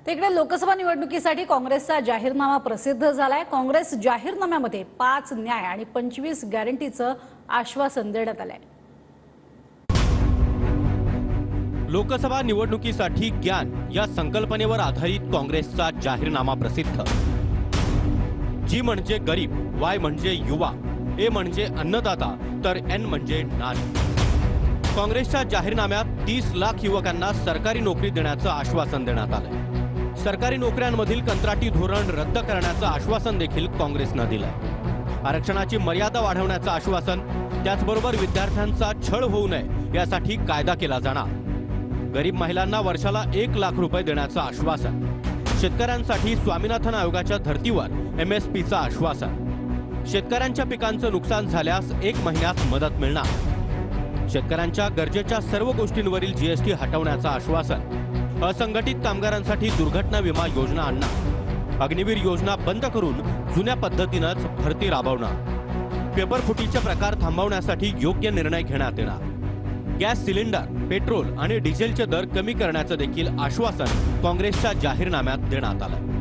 तिकडे लोकसभा निवडणुकीसाठी काँग्रेसचा जाहीरनामा प्रसिद्ध झालाय। काँग्रेस जाहीरनाम्यामध्ये 5 न्याय आणि 25 गॅरंटीचं आश्वासन देण्यात आलंय। लोकसभा निवडणुकीसाठी ज्ञान या संकल्पनेवर आधारित काँग्रेसचा जाहीरनामा प्रसिद्ध। जी म्हणजे गरीब, वाय म्हणजे युवा, ए म्हणजे अन्नदाता, तर एन म्हणजे नारी। काँग्रेसच्या जाहीरनाम्यात 30 लाख युवकांना सरकारी नोकरी देण्याचं आश्वासन देण्यात आलंय। सरकारी नोकऱ्यांमधील कंत्राटी धोरण रद्द करण्याचं आश्वासन देखील काँग्रेसनं दिलंय। आरक्षणाची मर्यादा वाढवण्याचं आश्वासन, त्याचबरोबर विद्यार्थ्यांचा छळ होऊ नये यासाठी कायदा केला जाणार। गरीब महिलांना वर्षाला 1 लाख रुपये देण्याचं आश्वासन। शेतकऱ्यांसाठी स्वामीनाथन आयोगाच्या धर्तीवर MSPचं आश्वासन। शेतकऱ्यांच्या पिकांचं नुकसान झाल्यास 1 महिन्यात मदत मिळणार। शेतकऱ्यांच्या गरजेच्या सर्व गोष्टींवरील GST हटवण्याचं आश्वासन। असंघटित कामगारांसाठी दुर्घटना विमा योजना आणणार। अग्निवीर योजना बंद करून जुन्या पद्धतीनंच भरती राबवणार। पेपरफुटीचे प्रकार थांबवण्यासाठी योग्य निर्णय घेण्यात येणार। गॅस सिलेंडर, पेट्रोल आणि डिझेलचे दर कमी करण्याचं देखील आश्वासन काँग्रेसच्या जाहीरनाम्यात देण्यात आलं।